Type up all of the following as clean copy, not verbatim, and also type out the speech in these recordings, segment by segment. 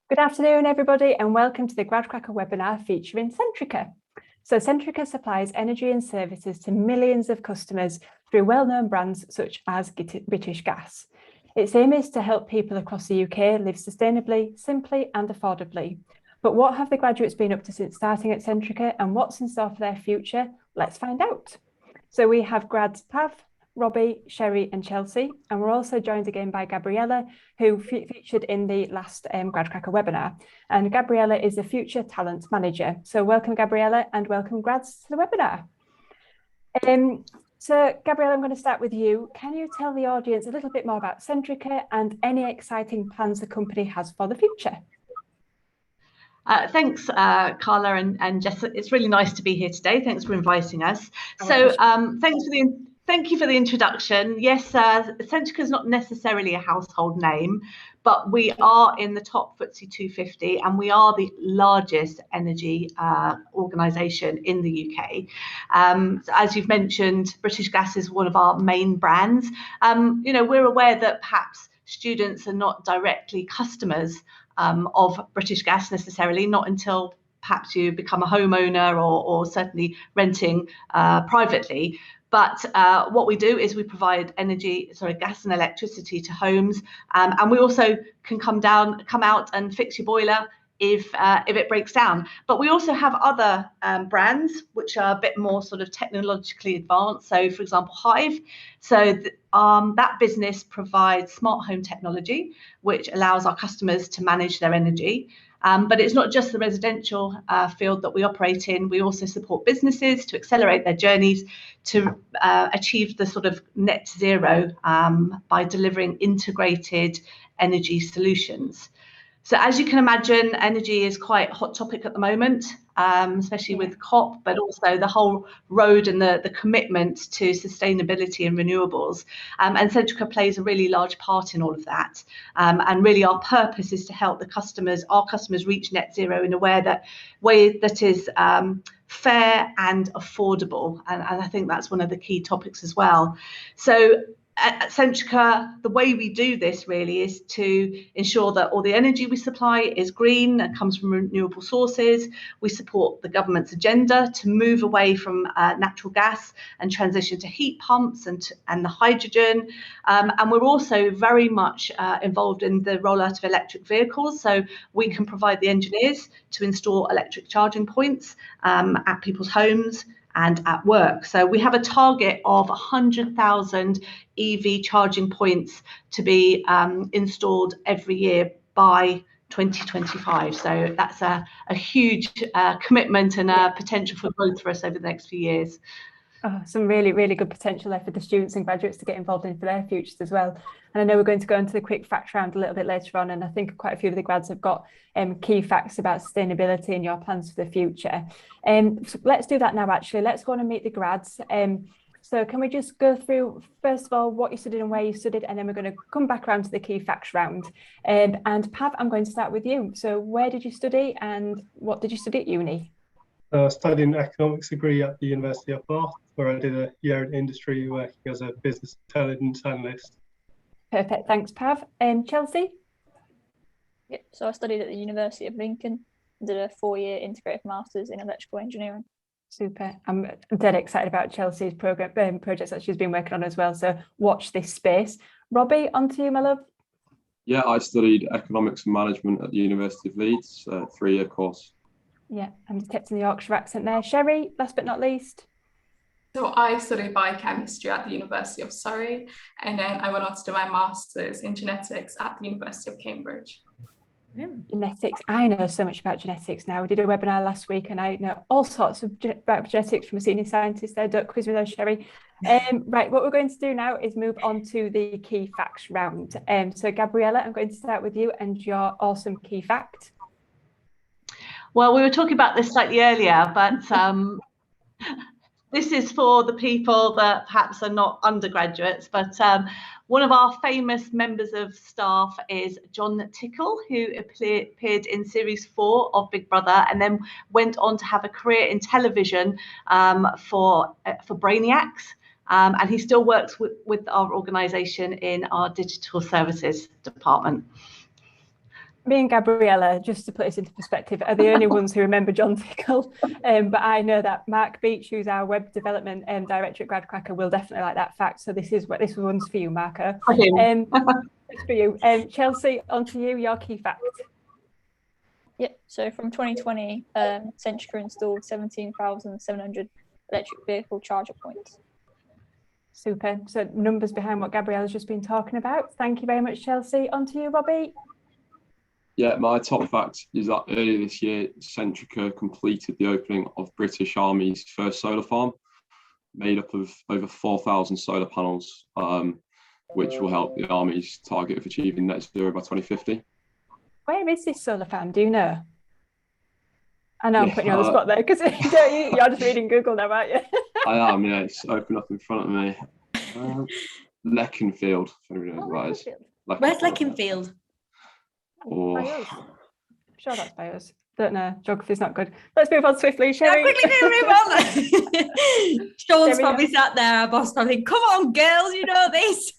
Good afternoon, everybody, and welcome to the GradCracker webinar featuring Centrica. So Centrica supplies energy and services to millions of customers through well-known brands such as British Gas. Its aim is to help people across the UK live sustainably, simply and affordably. But what have the graduates been up to since starting at Centrica, and what's in store for their future? Let's find out. So we have grads Pav, Robbie, Sherry and Chelsea, and we're also joined again by Gabriella, who featured in the last GradCracker webinar. And Gabriella is the Future Talent Manager. So welcome, Gabriella, and welcome, grads, to the webinar. So Gabriella, I'm going to start with you. Can you tell the audience a little bit more about Centrica and any exciting plans the company has for the future? Thanks, Carla and Jess. It's really nice to be here today. Thanks for inviting us. So thank you for the introduction. Yes, Centrica is not necessarily a household name, but we are in the top FTSE 250 and we are the largest energy organisation in the UK. So as you've mentioned, British Gas is one of our main brands. You know, we're aware that perhaps students are not directly customers of British Gas necessarily, not until perhaps you become a homeowner or certainly renting privately. But what we do is we provide gas and electricity to homes, and we also can come out and fix your boiler if it breaks down. But we also have other brands which are a bit more sort of technologically advanced. So, for example, Hive. So that business provides smart home technology, which allows our customers to manage their energy. But it's not just the residential field that we operate in. We also support businesses to accelerate their journeys to achieve the sort of net zero by delivering integrated energy solutions. So as you can imagine, energy is quite a hot topic at the moment, especially with COP, but also the whole road and the commitment to sustainability and renewables. And Centrica plays a really large part in all of that. And really our purpose is to help our customers reach net zero in a way that is fair and affordable. And I think that's one of the key topics as well. So at Centrica, the way we do this really is to ensure that all the energy we supply is green and comes from renewable sources. We support the government's agenda to move away from natural gas and transition to heat pumps and the hydrogen. And we're also very much involved in the rollout of electric vehicles. So we can provide the engineers to install electric charging points at people's homes and at work. So we have a target of 100,000 EV charging points to be installed every year by 2025. So that's a huge commitment and a potential for growth for us over the next few years. Oh, some really, really good potential there for the students and graduates to get involved in for their futures as well. And I know we're going to go into the quick fact round a little bit later on, and I think quite a few of the grads have got key facts about sustainability and your plans for the future. So let's do that now, actually. Let's go on and meet the grads. So can we just go through, first of all, what you studied and where you studied, and then we're going to come back around to the key facts round. And Pav, I'm going to start with you. So where did you study and what did you study at uni? I studied an economics degree at the University of Bath, where I did a year in industry working as a business intelligence analyst. Perfect, thanks, Pav. Chelsea? Yep, so I studied at the University of Lincoln, did a 4-year integrated masters in electrical engineering. Super. I'm dead excited about Chelsea's projects that she's been working on as well, so watch this space. Robbie, on to you, my love. Yeah, I studied economics and management at the University of Leeds, a 3-year course. Yeah, I'm detecting the Yorkshire accent there. Sherry, last but not least. So I studied biochemistry at the University of Surrey, and then I went on to do my master's in genetics at the University of Cambridge. Genetics, I know so much about genetics now. We did a webinar last week and I know all sorts about genetics from a senior scientist there. Don't quiz me though, Sherry. Right, what we're going to do now is move on to the key facts round. So Gabriella, I'm going to start with you and your awesome key fact. Well, we were talking about this slightly earlier, but this is for the people that perhaps are not undergraduates, but one of our famous members of staff is John Tickle, who appeared in series 4 of Big Brother and then went on to have a career in television for Brainiacs. And he still works with our organisation in our digital services department. Me and Gabriella, just to put this into perspective, are the only ones who remember John Tickle. But I know that Mark Beach, who's our web development director at GradCracker, will definitely like that fact. So this one's for you, Marco. It's for you. Chelsea, on to you, your key fact. Yep, so from 2020, Centrica installed 17,700 electric vehicle charger points. Super. So numbers behind what Gabriella's just been talking about. Thank you very much, Chelsea. On to you, Robbie. Yeah, my top fact is that earlier this year, Centrica completed the opening of British Army's first solar farm, made up of over 4,000 solar panels, which will help the Army's target of achieving net zero by 2050. Where is this solar farm? Do you know? I know I'm putting you on the spot there because you're just reading Google now, aren't you? I am, yeah. It's opened up in front of me. Leconfield, if anybody knows what that is. Where's Leconfield? Or... I'm sure that's by us. Don't know. Geography's not good. Let's move on swiftly, Sherry. Quickly move on. Sean's probably sat there, our boss probably, come on, girls, you know this.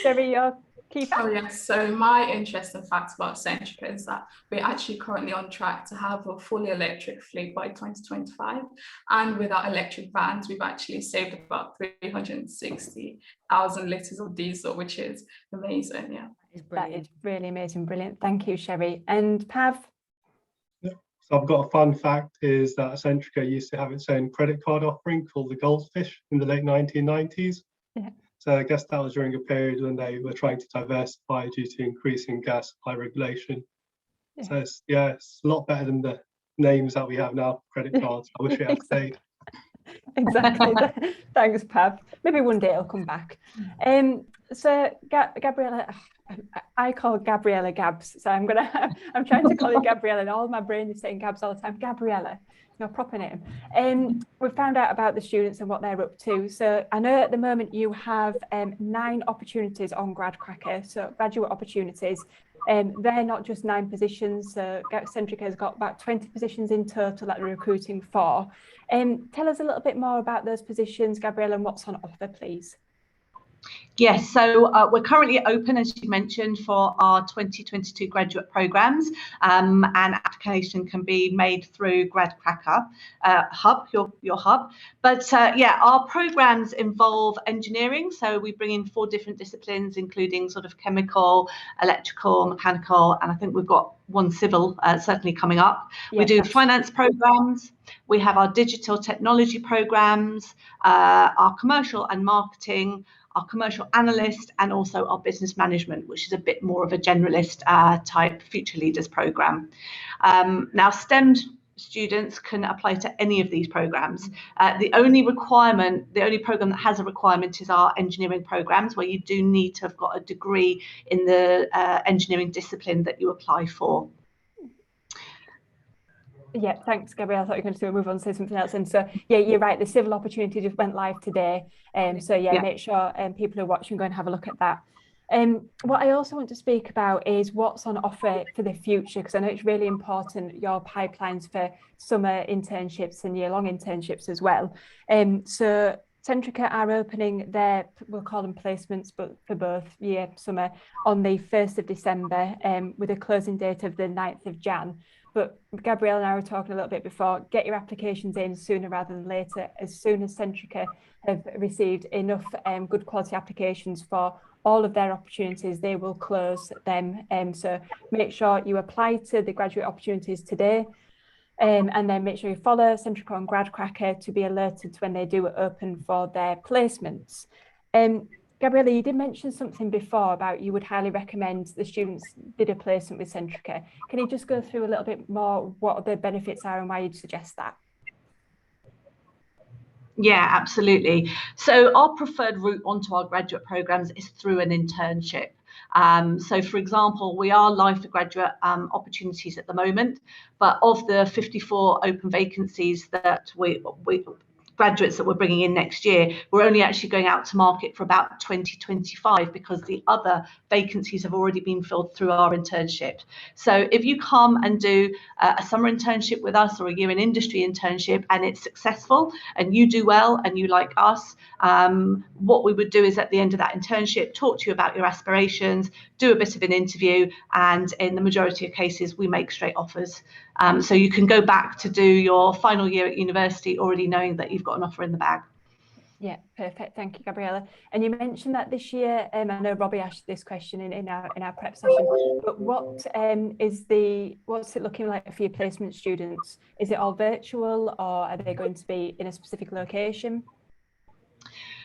Sherry, your key fact. Oh yes, so my interesting fact about Centrica is that we're actually currently on track to have a fully electric fleet by 2025, and with our electric vans we've actually saved about 360,000 litres of diesel, which is amazing. Yeah, that is really amazing, brilliant. Thank you, Sherry. And Pav? Yeah. So I've got a fun fact is that Centrica used to have its own credit card offering called the Goldfish in the late 1990s. Yeah. So I guess that was during a period when they were trying to diversify due to increasing gas supply regulation. Yeah. So it's a lot better than the names that we have now, credit cards. I wish we had stayed. Exactly. Thanks, Pav. Maybe one day it'll come back. So Gabriella, I call Gabriella Gabs. So I'm trying to call you Gabriella, and all my brain is saying Gabs all the time. Gabriella, your proper name. We've found out about the students and what they're up to. So I know at the moment you have 9 opportunities on GradCracker, so graduate opportunities. They're not just 9 positions. So Centrica has got about 20 positions in total that they're recruiting for. Tell us a little bit more about those positions, Gabriella, and what's on offer, please. Yes, so we're currently open, as you mentioned, for our 2022 graduate programmes, and application can be made through GradCracker hub, your hub. But our programmes involve engineering, so we bring in 4 different disciplines, including sort of chemical, electrical, mechanical, and I think we've got 1 civil certainly coming up. Yeah, we do finance programmes, we have our digital technology programmes, our commercial and marketing, our commercial analyst, and also our business management, which is a bit more of a generalist type future leaders program. Now, STEM students can apply to any of these programs. The only program that has a requirement is our engineering programs, where you do need to have got a degree in the engineering discipline that you apply for. Yeah, thanks, Gabrielle. I thought you were going to move on and say something else. And so, yeah, you're right. The civil opportunity just went live today. Make sure people who are watching go and have a look at that. What I also want to speak about is what's on offer for the future, because I know it's really important, your pipelines for summer internships and year-long internships as well. So Centrica are opening their, we'll call them placements, but for both year, summer, on the 1st of December with a closing date of the 9th of Jan. But Gabrielle and I were talking a little bit before, get your applications in sooner rather than later. As soon as Centrica have received enough good quality applications for all of their opportunities, they will close them. So make sure you apply to the graduate opportunities today, and then make sure you follow Centrica on GradCracker to be alerted when they do open for their placements. Gabriella, you did mention something before about you would highly recommend the students did a placement with Centrica. Can you just go through a little bit more what the benefits are and why you'd suggest that? Yeah, absolutely. So our preferred route onto our graduate programs is through an internship. So, for example, we are live for graduate opportunities at the moment, but of the 54 open vacancies that we graduates that we're bringing in next year, we're only actually going out to market for about 2025 because the other vacancies have already been filled through our internship. So if you come and do a summer internship with us or a year in industry internship and it's successful and you do well and you like us, what we would do is at the end of that internship, talk to you about your aspirations, do a bit of an interview, and in the majority of cases, we make straight offers. So you can go back to do your final year at university already knowing that you've got an offer in the bag. Yeah, perfect. Thank you, Gabriella. And you mentioned that this year, I know Robbie asked this question in our prep session, but what's it looking like for your placement students? Is it all virtual, or are they going to be in a specific location?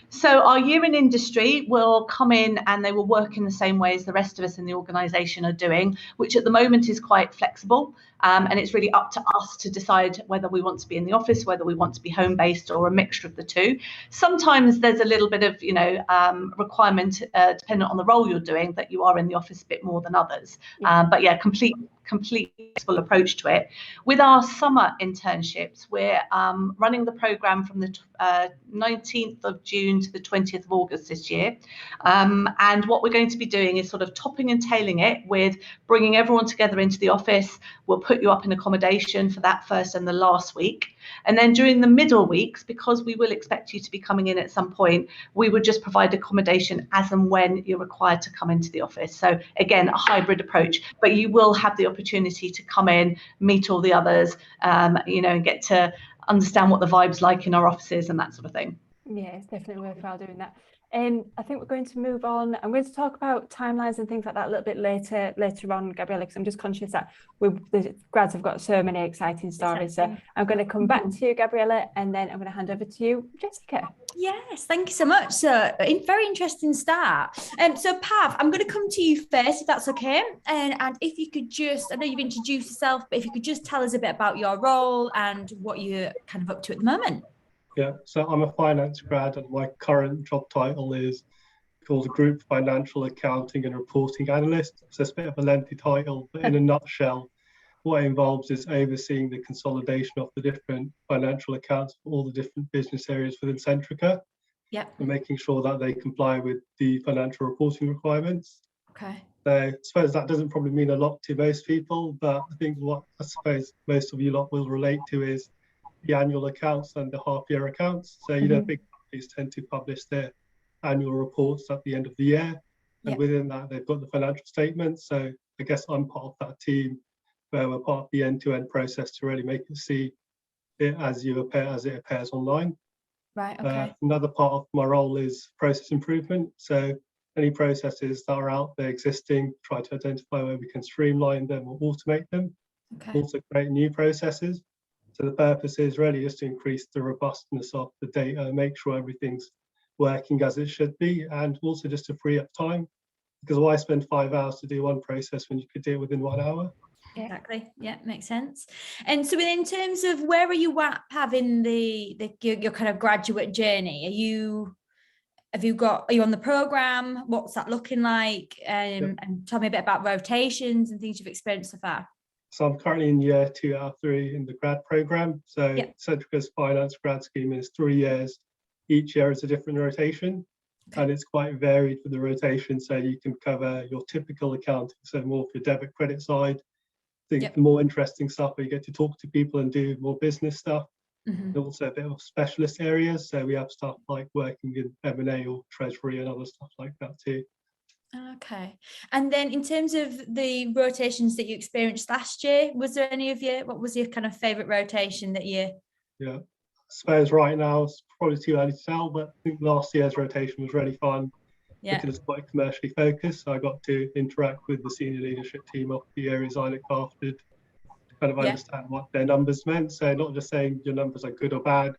So our year in industry will come in and they will work in the same way as the rest of us in the organisation are doing, which at the moment is quite flexible. And it's really up to us to decide whether we want to be in the office, whether we want to be home-based or a mixture of the two. Sometimes there's a little bit of, requirement dependent on the role you're doing that you are in the office a bit more than others. But yeah, complete flexible approach to it. With our summer internships, we're running the programme from the 19th of June to the 20th of August this year. And what we're going to be doing is sort of topping and tailing it with bringing everyone together into the office. We'll put you up in accommodation for that first and the last week. And then during the middle weeks, because we will expect you to be coming in at some point, we would just provide accommodation as and when you're required to come into the office. So again, a hybrid approach, but you will have the opportunity to come in, meet all the others, and get to understand what the vibe's like in our offices and that sort of thing. Yeah, it's definitely worthwhile doing that. I think we're going to move on. I'm going to talk about timelines and things like that a little bit later on, Gabriella, because I'm just conscious that the grads have got so many exciting stories. So I'm going to come back to you, Gabriella, and then I'm going to hand over to you, Jessica. Yes, thank you so much. So, very interesting start. So, Pav, I'm going to come to you first, if that's okay. And if you could just, I know you've introduced yourself, but if you could just tell us a bit about your role and what you're kind of up to at the moment. Yeah, so I'm a finance grad and my current job title is called a Group Financial Accounting and Reporting Analyst. So it's a bit of a lengthy title, but in a nutshell, what it involves is overseeing the consolidation of the different financial accounts for all the different business areas within Centrica. Yep. And making sure that they comply with the financial reporting requirements. Okay. So I suppose that doesn't probably mean a lot to most people, but I think what I suppose most of you lot will relate to is the annual accounts and the half-year accounts. So, big companies tend to publish their annual reports at the end of the year. And within that, they've got the financial statements. So I guess I'm part of that team where we're part of the end-to-end process to really make it see it as it appears online. Right, okay. Another part of my role is process improvement. So any processes that are out there existing, try to identify where we can streamline them or automate them. Okay. Also create new processes. So the purpose is really just to increase the robustness of the data, make sure everything's working as it should be, and also just to free up time. Because why spend 5 hours to do one process when you could do it within 1 hour? Yeah. Exactly. Yeah, makes sense. And so in terms of where are you at having your kind of graduate journey? Are you on the program? What's that looking like? And tell me a bit about rotations and things you've experienced so far. So I'm currently in year 2 out of 3 in the grad program. So Centrica's finance grad scheme is 3 years. Each year is a different rotation. And it's quite varied for the rotation. So you can cover your typical accounting, so more for your debit credit side. I think the more interesting stuff where you get to talk to people and do more business stuff. And also a bit of specialist areas. So we have stuff like working in M&A or treasury and other stuff like that too. Okay. And then in terms of the rotations that you experienced last year, was there what was your kind of favourite rotation that year? Yeah, I suppose right now it's probably too early to tell, but I think last year's rotation was really fun. Because it's quite commercially focused. So I got to interact with the senior leadership team of the areas I looked after to kind of understand what their numbers meant. So not just saying your numbers are good or bad,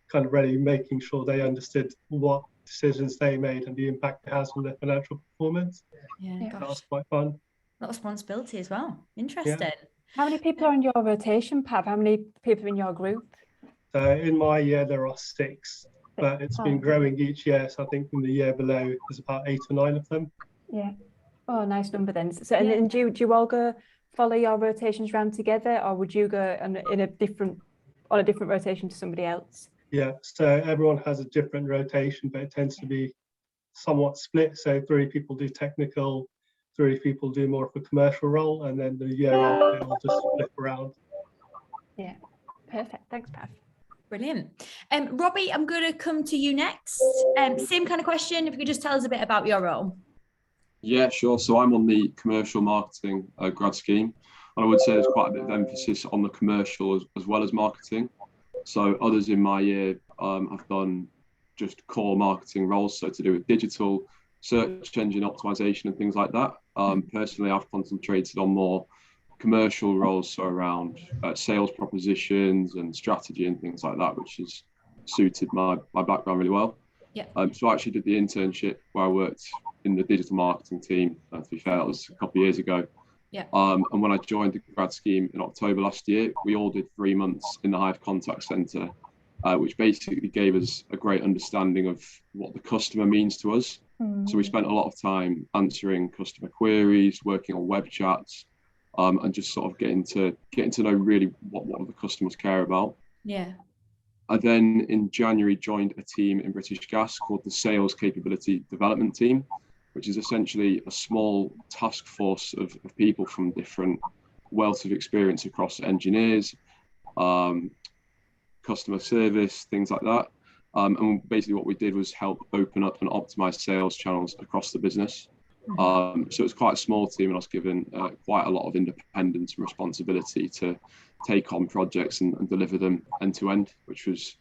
kind of really making sure they understood what decisions they made and the impact it has on their financial performance. That was quite fun. A lot of responsibility as well. Interesting. Yeah. How many people are in your rotation, Pav? How many people in your group? So in my year there are 6, but it's been growing each year. So I think in the year below there's about 8 or 9 of them. Yeah. Oh, nice number then. So and do you all go follow your rotations round together, or would you go on a different rotation to somebody else? Yeah, so everyone has a different rotation, but it tends to be somewhat split. So 3 people do technical, 3 people do more of a commercial role, and then the year after it'll just flip around. Yeah, perfect. Thanks, Pav. Brilliant. Robbie, I'm going to come to you next. Same kind of question. If you could just tell us a bit about your role. Yeah, sure. So I'm on the commercial marketing grad scheme, and I would say there's quite a bit of emphasis on the commercial as well as marketing. So others in my year have done just core marketing roles, so to do with digital, search engine optimization and things like that. Personally, I've concentrated on more commercial roles, so around sales propositions and strategy and things like that, which has suited my background really well. Yeah. So I actually did the internship where I worked in the digital marketing team. To be fair, that was a couple of years ago. Yeah. And when I joined the grad scheme in October last year, we all did 3 months in the Hive contact centre, which basically gave us a great understanding of what the customer means to us. So we spent a lot of time answering customer queries, working on web chats, and just sort of getting to know really what the customers care about. Yeah. I then in January joined a team in British Gas called the Sales Capability Development Team, which is essentially a small task force of people from different wealth of experience across engineers, customer service, things like that. And basically what we did was help open up and optimize sales channels across the business. So it's quite a small team, and I was given quite a lot of independence and responsibility to take on projects and deliver them end to end, which was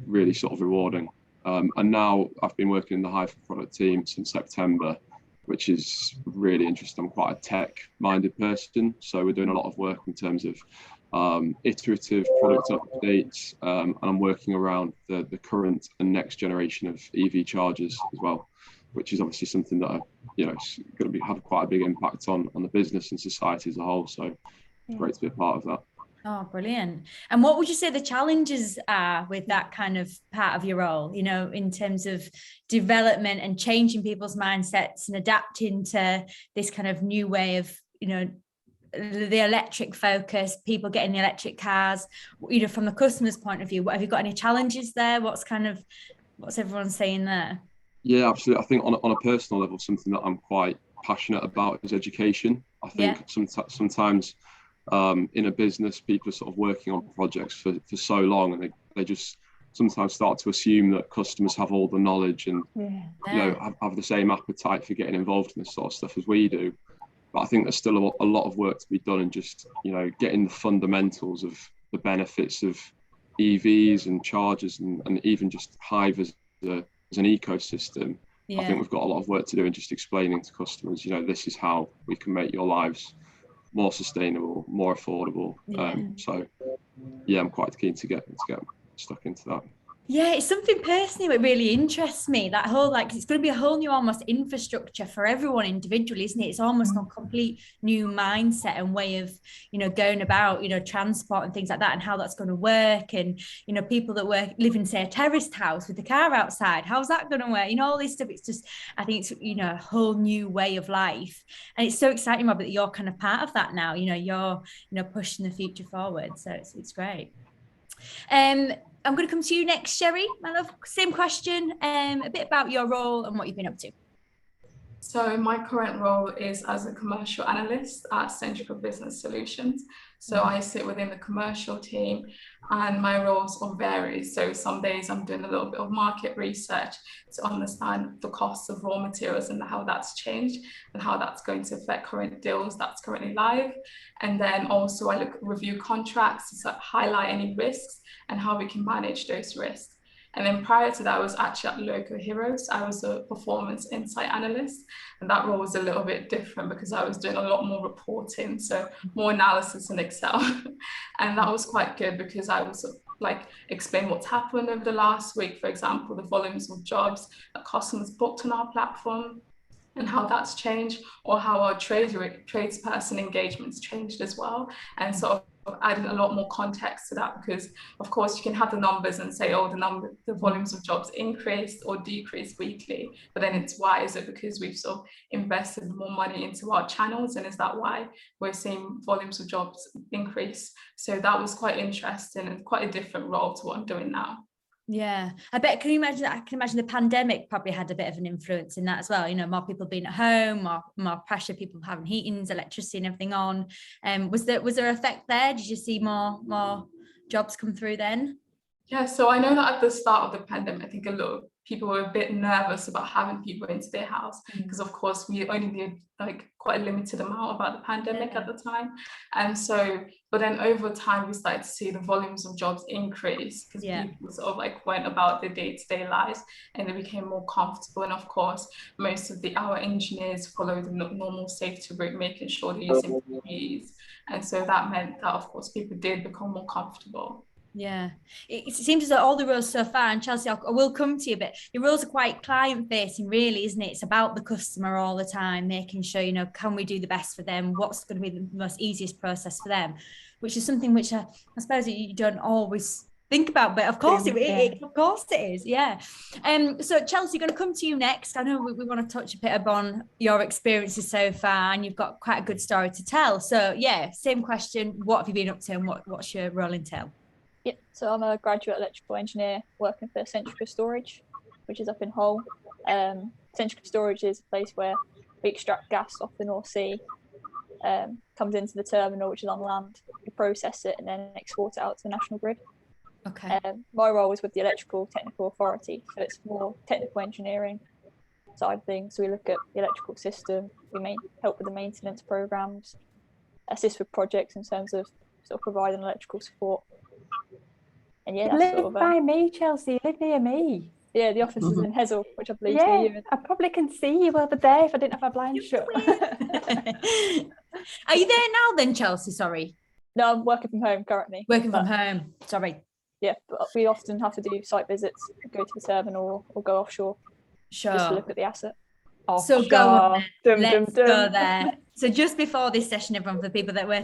really sort of rewarding. And now I've been working in the Hive product team since September, which is really interesting. I'm quite a tech-minded person, so we're doing a lot of work in terms of iterative product updates, and I'm working around the current and next generation of EV chargers as well, which is obviously something that is going to have quite a big impact on the business and society as a whole. So it's great to be a part of that. Oh, brilliant. And what would you say the challenges are with that kind of part of your role, in terms of development and changing people's mindsets and adapting to this kind of new way of, the electric focus, people getting the electric cars, from the customer's point of view? Have you got any challenges there? What's everyone saying there? Yeah, absolutely. I think on a personal level, something that I'm quite passionate about is education. I think sometimes in a business, people are sort of working on projects for so long, and they just sometimes start to assume that customers have all the knowledge and have the same appetite for getting involved in this sort of stuff as we do. But I think there's still a lot of work to be done in just getting the fundamentals of the benefits of EVs and chargers and even just Hive as an ecosystem. I think we've got a lot of work to do in just explaining to customers, this is how we can make your lives more sustainable, more affordable. So I'm quite keen to get stuck into that. Yeah, it's something personally that really interests me, that whole, it's going to be a whole new almost infrastructure for everyone individually, isn't it? It's almost a complete new mindset and way of, going about, transport and things like that, and how that's going to work. And, people that live in, say, a terraced house with the car outside, how's that going to work? All this stuff. It's just, I think it's, a whole new way of life. And it's so exciting, Rob, that you're kind of part of that now. You're, pushing the future forward. So it's great. I'm going to come to you next, Sherry, my love. Same question, a bit about your role and what you've been up to. So my current role is as a commercial analyst at Centrica Business Solutions. So I sit within the commercial team, and my roles all vary. So some days I'm doing a little bit of market research to understand the costs of raw materials and how that's changed and how that's going to affect current deals that's currently live. And then also I review contracts to highlight any risks and how we can manage those risks. And then prior to that, I was actually at Local Heroes. I was a performance insight analyst, and that role was a little bit different because I was doing a lot more reporting, so more analysis in Excel. And that was quite good because I was explain what's happened over the last week, for example, the volumes of jobs that customers booked on our platform and how that's changed, or how our tradesperson engagements changed as well, and sort of adding a lot more context to that, because of course you can have the numbers and say, oh, the volumes of jobs increased or decreased weekly, but then it's why is it because we've sort of invested more money into our channels, and is that why we're seeing volumes of jobs increase? So that was quite interesting and quite a different role to what I'm doing now. Yeah, I bet. Can you imagine that? I can imagine the pandemic probably had a bit of an influence in that as well. You know, more people being at home, more pressure, people having heatings, electricity, and everything on. Was there an effect there? Did you see more jobs come through then? Yeah, so I know that at the start of the pandemic, I think a lot of people were a bit nervous about having people into their house, because of course we only did like quite a limited amount about the pandemic at the time. And so, but then over time we started to see the volumes of jobs increase, because people sort of like went about their day-to-day lives and they became more comfortable. And of course, most of our engineers follow the normal safety route, making sure they're using PPEs. And so that meant that of course people did become more comfortable. Yeah, it seems as though all the roles so far, and Chelsea, I will come to you, but your roles are quite client facing, really, isn't it? It's about the customer all the time, making sure, you know, can we do the best for them? What's going to be the most easiest process for them? Which is something which I suppose you don't always think about, but of course of course it is. Yeah. So Chelsea, going to come to you next. I know we want to touch a bit upon your experiences so far, and you've got quite a good story to tell. So yeah, same question. What have you been up to, and what's your role entail? Yeah, so I'm a graduate electrical engineer working for Centrica Storage, which is up in Hull. Centrica Storage is a place where we extract gas off the North Sea, comes into the terminal, which is on land, we process it and then export it out to the national grid. Okay. My role is with the Electrical Technical Authority, so it's more technical engineering side of things. So we look at the electrical system, we help with the maintenance programs, assist with projects in terms of sort of providing electrical support. And yeah, that's live by me, Chelsea. You live near me. Yeah, the office is in Hessel, which I believe is near you. I probably can see you over there if I didn't have my blinds shut. Are you there now then, Chelsea? Sorry. No, I'm working from home currently. Working from home. Sorry. Yeah, but we often have to do site visits, go to the terminal or go offshore. Sure. Just to look at the asset. So go on then. Let's go there. So just before this session, everyone, for the people that were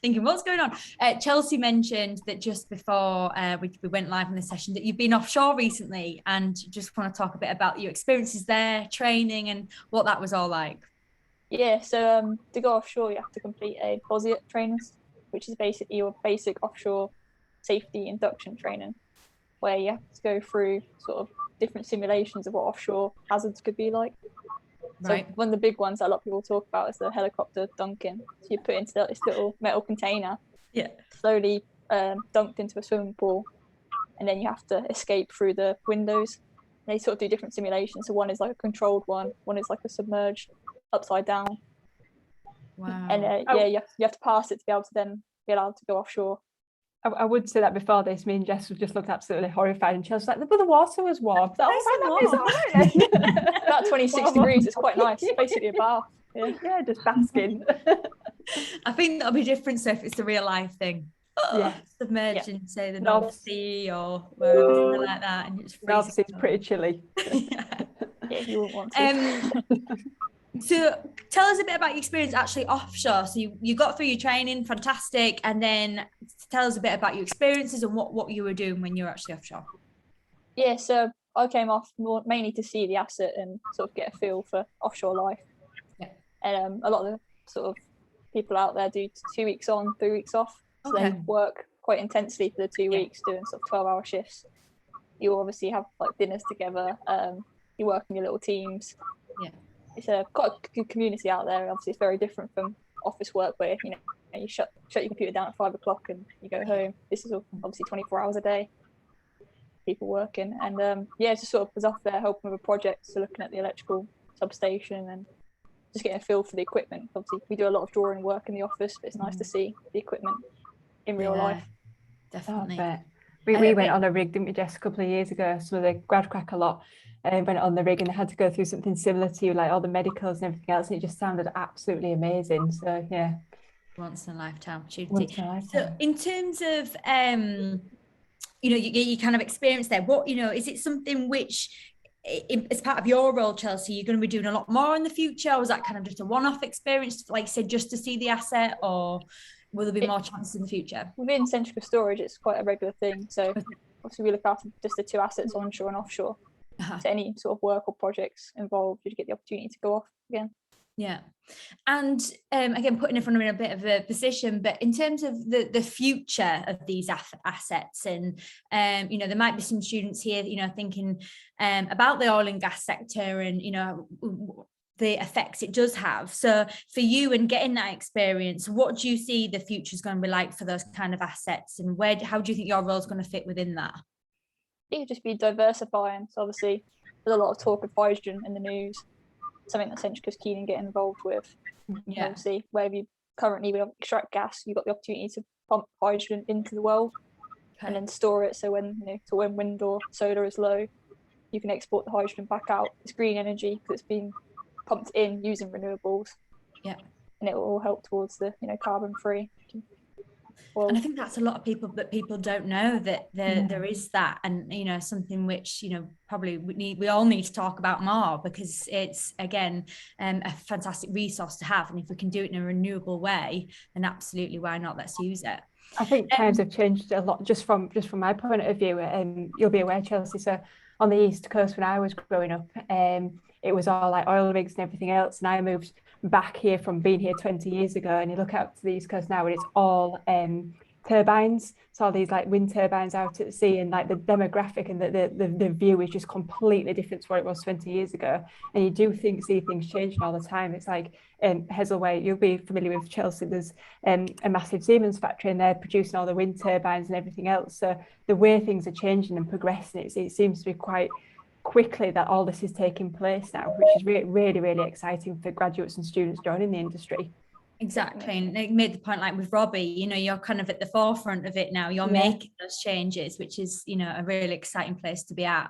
thinking, what's going on? Chelsea mentioned that just before we went live on this session that you've been offshore recently, and just want to talk a bit about your experiences there, training, and what that was all like. Yeah, so to go offshore, you have to complete a BOSIT training, which is basically your basic offshore safety induction training, where you have to go through sort of different simulations of what offshore hazards could be like. Right. So one of the big ones that a lot of people talk about is the helicopter dunking. So you put into this little metal container, slowly dunked into a swimming pool, and then you have to escape through the windows. And they sort of do different simulations. So one is like a controlled one is like a submerged upside down. Wow. And you have to pass it to be able to then be allowed to go offshore. I would say that before this, me and Jess just looked absolutely horrified, and Chelsea was like, but the water was warm. About 26 degrees, it's quite nice. It's basically a bath. Yeah, just basking. I think that'll be different so if it's a real life thing. Submerged in, say, the North Sea or wherever, something like that. And it's North Sea's pretty chilly. Yeah, you wouldn't want to. So tell us a bit about your experience actually offshore. So you got through your training, fantastic, and then tell us a bit about your experiences and what you were doing when you were actually offshore. Yeah, so I came off mainly to see the asset and sort of get a feel for offshore life. Yeah. And a lot of the sort of people out there do 2 weeks on, 3 weeks off. So they work quite intensely for the 2 weeks, doing sort of 12-hour shifts. You obviously have like dinners together. You work in your little teams. Yeah. It's quite a good community out there. Obviously, it's very different from office work where you shut your computer down at 5 o'clock and you go home. This is obviously 24 hours a day, people working, and just sort of was off there helping with a project, so looking at the electrical substation and just getting a feel for the equipment. Obviously, we do a lot of drawing work in the office, but it's nice to see the equipment in real life. Definitely. We went on a rig, didn't we, Jess, a couple of years ago? So the grad crack a lot. Went on the rig and they had to go through something similar to like all the medicals and everything else, and it just sounded absolutely amazing. So yeah, once in a lifetime opportunity. So in terms of you kind of experience there, what is it something which as part of your role, Chelsea, you're going to be doing a lot more in the future, or was that kind of just a one-off experience, like I said, just to see the asset, or will there be more chances in the future? Within Centrica storage, it's quite a regular thing. So obviously we look after just the 2 assets, onshore and offshore. So any sort of work or projects involved, you'd get the opportunity to go off again. Yeah. And again, putting everyone in a bit of a position, but in terms of the future of these assets, and you know, there might be some students here, you know, thinking about the oil and gas sector, and you know, the effects it does have. So for you and getting that experience, what do you see the future is going to be like for those kind of assets, and how do you think your role is going to fit within that? It could just be diversifying. So obviously there's a lot of talk of hydrogen in the news, something that Centrica's keen in getting involved with. Yeah. Obviously, where you currently extract gas, you've got the opportunity to pump hydrogen into the world and then store it. So when when wind or solar is low, you can export the hydrogen back out. It's green energy because it's being pumped in using renewables. Yeah. And it will all help towards the carbon free. Well, and I think that's a lot of people that people don't know that there is that, and you know, something which, you know, probably we all need to talk about more, because it's again a fantastic resource to have, and if we can do it in a renewable way, then absolutely, why not? Let's use it. I think times have changed a lot just from my point of view, and you'll be aware, Chelsea. So on the East Coast when I was growing up, it was all like oil rigs and everything else, and I moved back here from being here 20 years ago, and you look out to the East Coast now and it's all turbines, so all these like wind turbines out at sea, and like the demographic and the view is just completely different to what it was 20 years ago. And you do see things changing all the time. It's like Heselway, you'll be familiar with Chelsea, there's a massive Siemens factory, and they're producing all the wind turbines and everything else. So the way things are changing and progressing, it seems to be quite quickly that all this is taking place now, which is really, really exciting for graduates and students joining the industry. Exactly. And they made the point, like with Robbie, you know, you're kind of at the forefront of it now. You're making those changes, which is, you know, a really exciting place to be at.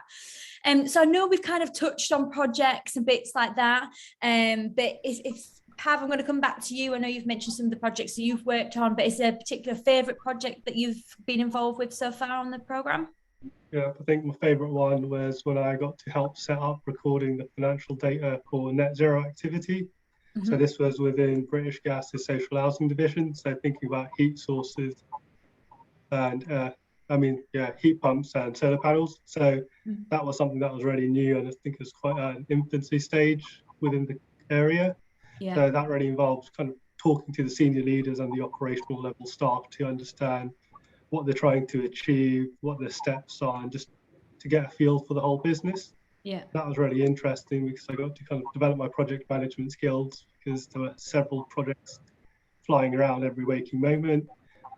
So I know we've kind of touched on projects and bits like that. But if Pav, I'm going to come back to you. I know you've mentioned some of the projects that you've worked on, but is there a particular favourite project that you've been involved with so far on the programme? Yeah, I think my favourite one was when I got to help set up recording the financial data for net zero activity. So this was within British Gas's social housing division. So thinking about heat sources and heat pumps and solar panels. So that was something that was really new, and I think it was quite an infancy stage within the area. Yeah. So that really involves kind of talking to the senior leaders and the operational level staff to understand what they're trying to achieve, what their steps are, and just to get a feel for the whole business. Yeah, that was really interesting because I got to kind of develop my project management skills, because there were several projects flying around every waking moment.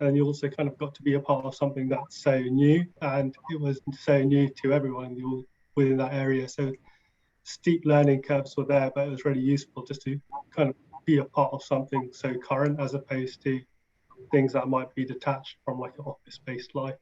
And you also kind of got to be a part of something that's so new, and it was so new to everyone within that area. So steep learning curves were there, but it was really useful just to kind of be a part of something so current, as opposed to things that might be detached from like an office-based life.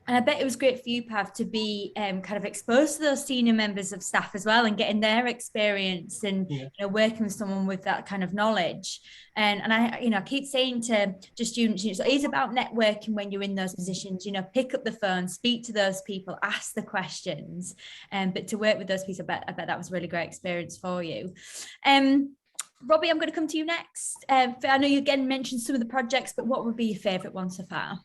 And I bet it was great for you, Pav, to be kind of exposed to those senior members of staff as well, and getting their experience, and you know, working with someone with that kind of knowledge. And I keep saying to students, you know, it's about networking when you're in those positions. You know, pick up the phone, speak to those people, ask the questions. But to work with those people, I bet that was a really great experience for you. Robbie, I'm going to come to you next. I know you again mentioned some of the projects, but what would be your favourite one so far?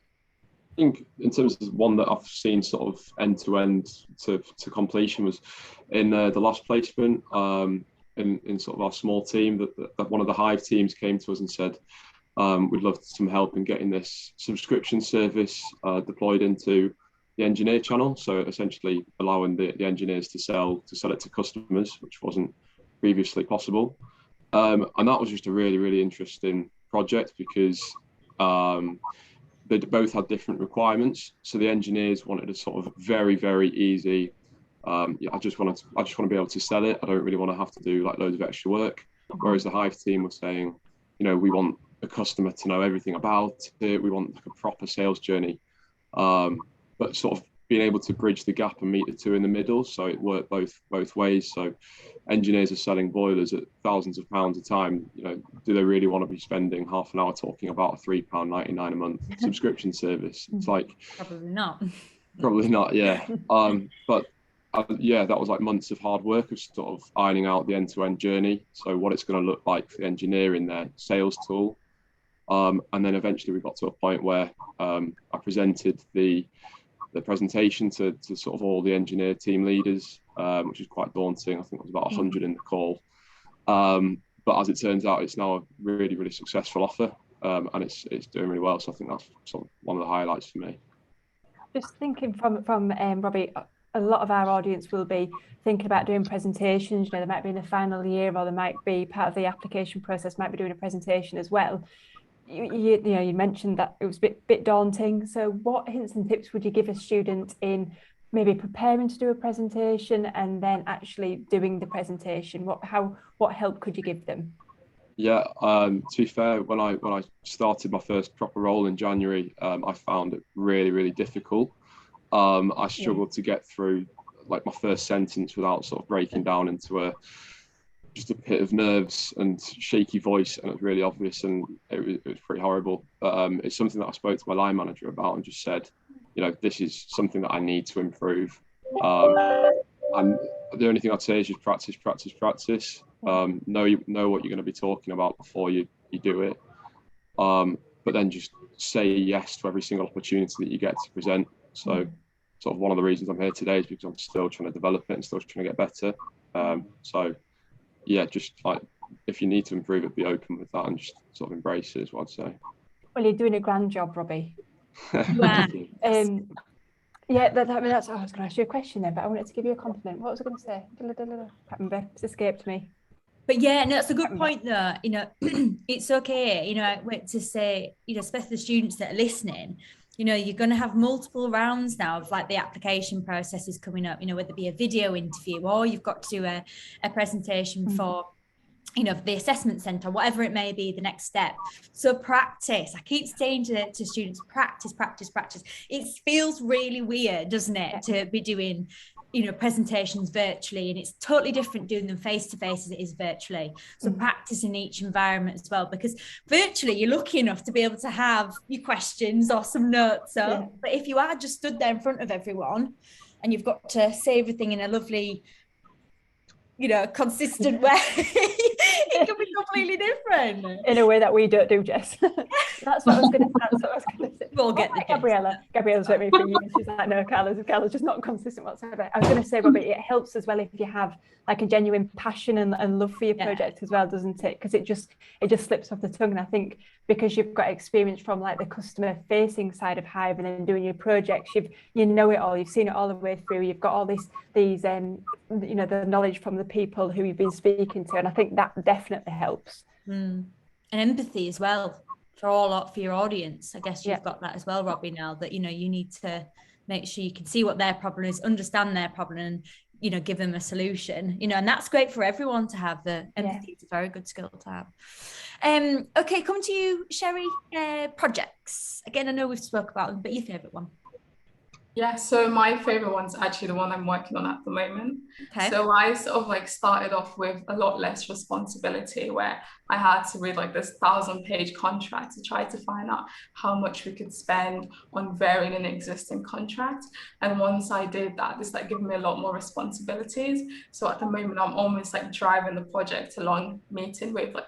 I think in terms of one that I've seen sort of end to end to completion was in the last placement in sort of our small team, that one of the Hive teams came to us and said, we'd love some help in getting this subscription service deployed into the engineer channel. So essentially allowing the engineers to sell it to customers, which wasn't previously possible. And that was just a really, really interesting project, because they both had different requirements. So the engineers wanted a sort of very, very easy, I just want to be able to sell it. I don't really want to have to do like loads of extra work. Whereas the Hive team was saying, you know, we want a customer to know everything about it. We want like a proper sales journey, but sort of being able to bridge the gap and meet the two in the middle. So it worked both ways. So engineers are selling boilers at thousands of pounds a time. You know, do they really want to be spending half an hour talking about a £3.99 a month subscription service? It's like probably not. Yeah. But that was like months of hard work of sort of ironing out the end-to-end journey. So what it's going to look like for the engineer in their sales tool, And then eventually we got to a point where I presented the presentation to sort of all the engineer team leaders, which is quite daunting. I think there was about 100 in the call. But as it turns out, it's now a really, really successful offer, and it's doing really well. So I think that's sort of one of the highlights for me. Just thinking from Robbie, a lot of our audience will be thinking about doing presentations. They might be in the final year, or they might be part of the application process, might be doing a presentation as well. You mentioned that it was a bit daunting. So what hints and tips would you give a student in maybe preparing to do a presentation and then actually doing the presentation? What help could you give them? Yeah, to be fair, when I started my first proper role in January, I found it really, really difficult. I struggled to get through like my first sentence without sort of breaking down into just a pit of nerves and shaky voice, and it was really obvious, and it was pretty horrible. But it's something that I spoke to my line manager about and just said, this is something that I need to improve. And the only thing I'd say is just practice, practice, practice. Know what you're going to be talking about before you do it. But then just say yes to every single opportunity that you get to present. So sort of one of the reasons I'm here today is because I'm still trying to develop it and still trying to get better. So yeah, just like if you need to improve it, be open with that and just sort of embrace it is what I'd say. Well, you're doing a grand job, Robbie. Wow. Yeah, that's. I was going to ask you a question then, but I wanted to give you a compliment. What was I going to say? Can't remember. It's escaped me. But yeah, no, it's a good point though. It's okay, to say, especially the students that are listening, you're going to have multiple rounds now of like the application processes coming up, whether it be a video interview or you've got to do a presentation for, the assessment centre, whatever it may be, the next step. So practice. I keep saying to students, practice, practice, practice. It feels really weird, doesn't it, to be doing presentations virtually, and it's totally different doing them face to face as it is virtually. So practice in each environment as well, because virtually you're lucky enough to be able to have your questions or some notes up. But if you are just stood there in front of everyone and you've got to say everything in a lovely consistent way, it can be completely different in a way that we don't do, Jess. That's what I was going to say. We'll get the Gabriella's with me for years. She's like, no, Carla's just not consistent whatsoever. I was going to say, Robbie, it helps as well if you have like a genuine passion and love for your project as well, doesn't it? Because it just slips off the tongue. And I think because you've got experience from like the customer facing side of Hive and then doing your projects, you know it all, you've seen it all the way through, you've got all these the knowledge from the people who you've been speaking to, and I think that definitely helps. And empathy as well for your audience. I guess you've got that as well, Robbie, now that you need to make sure you can see what their problem is, understand their problem, and give them a solution, and that's great for everyone to have. The empathy is a very good skill to have. Okay, come to you, Sherry. Projects. Again, I know we've spoke about them, but your favourite one? Yeah, so my favorite one's actually the one I'm working on at the moment. Okay. So I sort of like started off with a lot less responsibility, where I had to read like this 1,000-page contract to try to find out how much we could spend on varying an existing contract. And once I did that, this like gave me a lot more responsibilities. So at the moment, I'm almost like driving the project along, meeting with like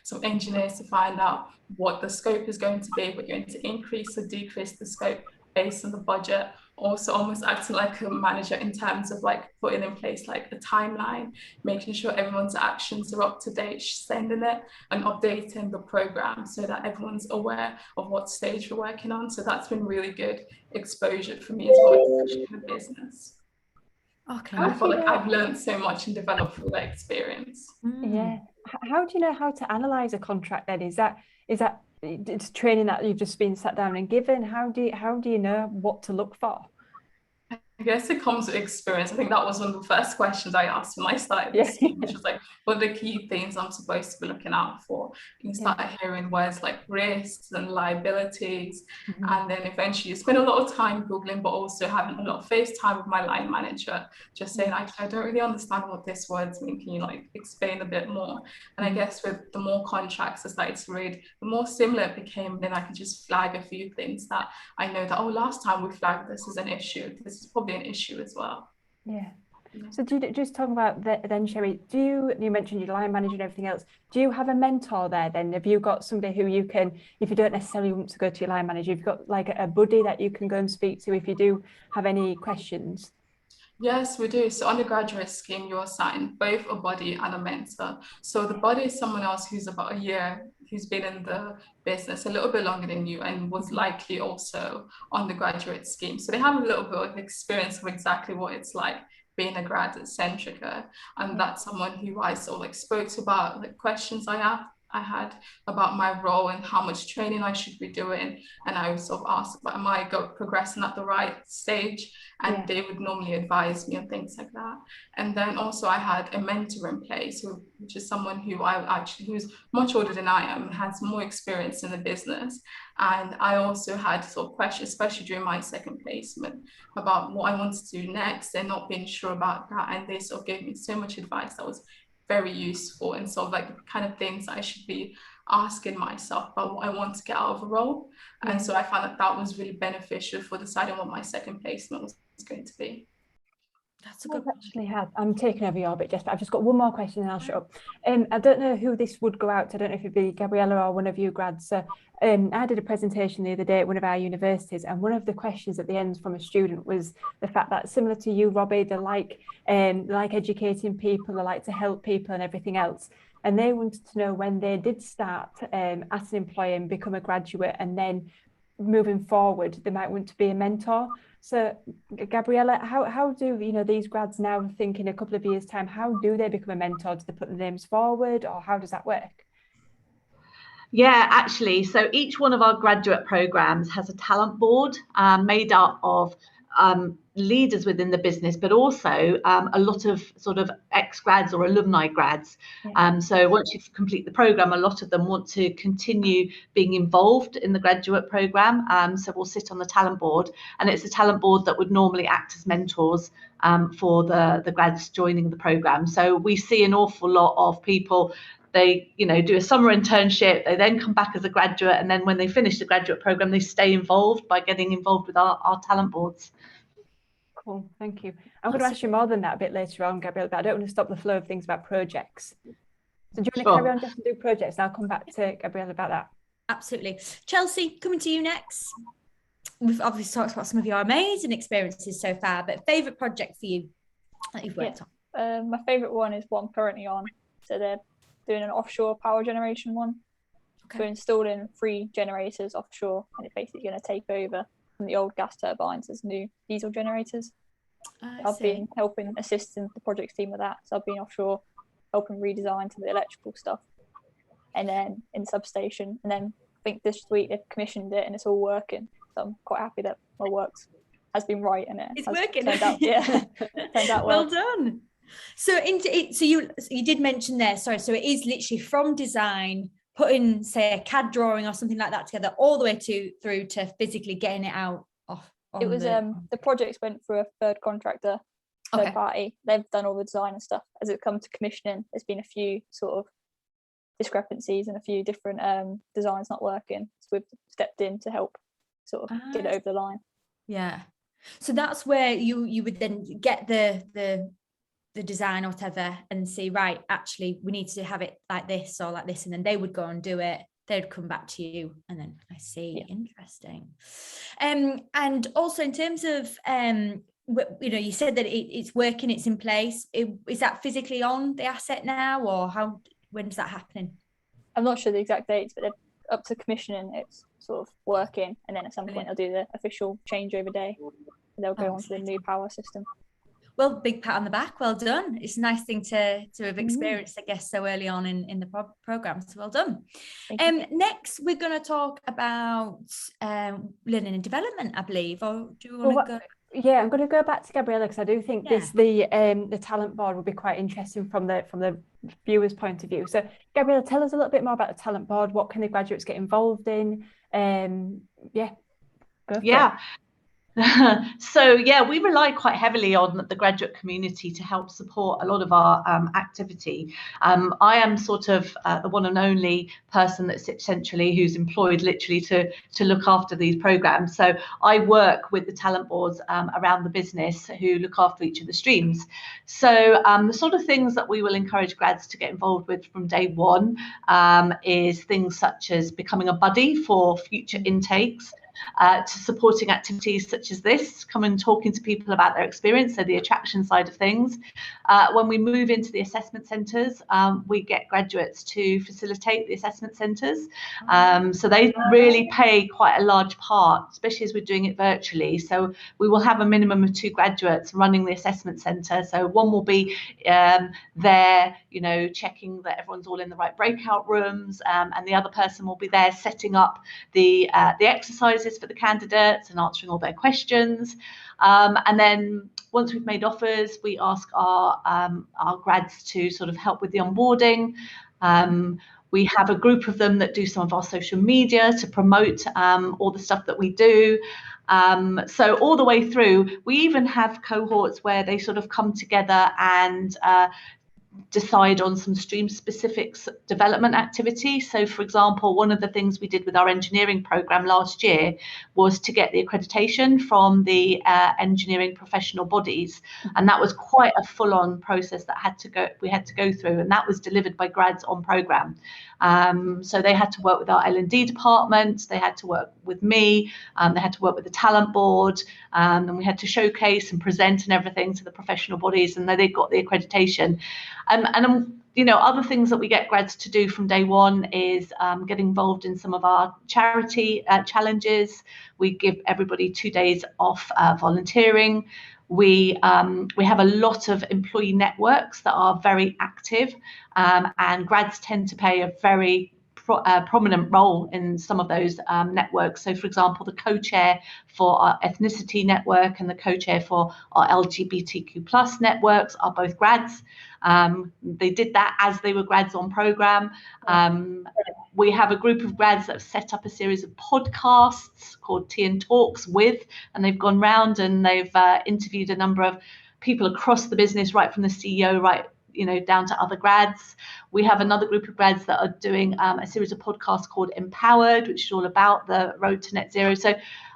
some engineers to find out what the scope is going to be, if we're going to increase or decrease the scope based on the budget. Also almost acting like a manager in terms of like putting in place like a timeline, making sure everyone's actions are up to date, sending it and updating the program so that everyone's aware of what stage we're working on. So that's been really good exposure for me as well, especially in the business. Okay. I feel like I've learned so much and developed through that experience. Yeah. How do you know how to analyze a contract then? Is that it's training that you've just been sat down and given? How do you know what to look for? I guess it comes with experience. I think that was one of the first questions I asked when I started this team, which was like, what are the key things I'm supposed to be looking out for? And you start hearing words like risks and liabilities. And then eventually you spend a lot of time Googling, but also having a lot of face time with my line manager, just saying, I don't really understand what this words mean. Can you like explain a bit more? And I guess with the more contracts I started to read, the more similar it became. Then I could just flag a few things that I know that, last time we flagged this as an issue. This is probably an issue as well. So do you, just talking about then, Sherry, you mentioned your line manager and everything else, do you have a mentor there then? Have you got somebody who you can, if you don't necessarily want to go to your line manager, you've got like a buddy that you can go and speak to if you do have any questions? Yes, we do. So on the graduate scheme, you're assigned both a buddy and a mentor. So the buddy is someone else who's about a year, who's been in the business a little bit longer than you and was likely also on the graduate scheme. So they have a little bit of experience of exactly what it's like being a grad at Centrica. And that's someone who I sort of like spoke to about the questions I had about my role and how much training I should be doing. And I was sort of asked about, am I progressing at the right stage? And they would normally advise me on things like that. And then also I had a mentor in place, which is someone who's much older than I am and has more experience in the business. And I also had sort of questions, especially during my second placement, about what I wanted to do next and not being sure about that. And they sort of gave me so much advice that was very useful and sort of like the kind of things I should be asking myself about what I want to get out of a role. And so I found that was really beneficial for deciding what my second placement was going to be. That's a good actually had. I'm taking over your bit, Jess, but I've just got one more question and I'll shut up. I don't know who this would go out to. I don't know if it'd be Gabriella or one of you grads. So I did a presentation the other day at one of our universities, and one of the questions at the end from a student was the fact that, similar to you, Robbie, they like educating people, they like to help people and everything else. And they wanted to know when they did start at an employer and become a graduate, and then moving forward, they might want to be a mentor. So Gabriella, how do these grads now think in a couple of years' time, how do they become a mentor? Do they put their names forward, or how does that work? Yeah, actually, so each one of our graduate programs has a talent board made up of leaders within the business, but also a lot of sort of ex-grads or alumni grads. So once you complete the program, a lot of them want to continue being involved in the graduate program. So we'll sit on the talent board, and it's a talent board that would normally act as mentors for the grads joining the program. So we see an awful lot of people. They, do a summer internship, they then come back as a graduate, and then when they finish the graduate program, they stay involved by getting involved with our talent boards. Cool, thank you. I'm going to ask you more than that a bit later on, Gabrielle, but I don't want to stop the flow of things about projects. So do you want to carry on just to do projects? And I'll come back to Gabrielle about that. Absolutely. Chelsea, coming to you next. We've obviously talked about some of your amazing experiences so far, but favourite project for you that you've worked on? My favourite one is what I'm currently on. So they're doing an offshore power generation one. Okay. We're installing 3 generators offshore, and it's basically going to take over from the old gas turbines as new diesel generators. I've been helping assisting the projects team with that. So I've been offshore helping redesign some of the electrical stuff, and then in the substation. And then I think this week they've commissioned it and it's all working. So I'm quite happy that my work has been right and it's working. Turned out, turned out well. Well done. So you did mention there, sorry, so it is literally from design, putting, say, a CAD drawing or something like that together, all the way through to physically getting it out off. It was the projects went through a third contractor, third party. They've done all the design and stuff. As it comes to commissioning, there's been a few sort of discrepancies and a few different designs not working. So we've stepped in to help sort of get it over the line. Yeah. So that's where you would then get the design or whatever and see, right, actually we need to have it like this or like this, and then they would go and do it. They'd come back to you, and then I see. Interesting. And also in terms of you said that it's working, it's in place. Is that physically on the asset now, or when's that happening? I'm not sure the exact dates, but they're up to commissioning. It's sort of working, and then at some point they'll do the official changeover day, and they'll go on to the new power system. Well, big pat on the back. Well done. It's a nice thing to have experienced, I guess, so early on in the program. So well done. Next, we're going to talk about learning and development, I believe. Or do you want to go? Yeah, I'm going to go back to Gabriella because I do think the talent board will be quite interesting from the viewer's point of view. So, Gabriella, tell us a little bit more about the talent board. What can the graduates get involved in? Go for it. So yeah, we rely quite heavily on the graduate community to help support a lot of our activity. I am sort of the one and only person that sits centrally who's employed literally to look after these programs. So I work with the talent boards around the business who look after each of the streams. So the sort of things that we will encourage grads to get involved with from day one is things such as becoming a buddy for future intakes, to supporting activities such as this, come and talking to people about their experience, so the attraction side of things. When we move into the assessment centres, we get graduates to facilitate the assessment centres. So they really play quite a large part, especially as we're doing it virtually. So we will have a minimum of 2 graduates running the assessment centre. So one will be there, you know, checking that everyone's all in the right breakout rooms, and the other person will be there setting up the exercises for the candidates and answering all their questions. And then once we've made offers, we ask our grads to sort of help with the onboarding. We have a group of them that do some of our social media to promote all the stuff that we do. So all the way through, we even have cohorts where they sort of come together and decide on some stream specific development activity. So for example, one of the things we did with our engineering program last year was to get the accreditation from the engineering professional bodies, and that was quite a full-on process that we had to go through, and that was delivered by grads on program. So they had to work with our L&D department, they had to work with me, they had to work with the talent board, and we had to showcase and present and everything to the professional bodies, and then they got the accreditation. You know, other things that we get grads to do from day one is get involved in some of our charity challenges. We give everybody 2 days off volunteering. We have a lot of employee networks that are very active, and grads tend to play a very prominent role in some of those networks. So for example, the co-chair for our ethnicity network and the co-chair for our LGBTQ+ networks are both grads. They did that as they were grads on program. We have a group of grads that have set up a series of podcasts called Tea and Talks with, and they've gone round and they've interviewed a number of people across the business, right from the CEO, right, you know, down to other grads. We have another group of grads that are doing a series of podcasts called Empowered, which is all about the road to net zero. So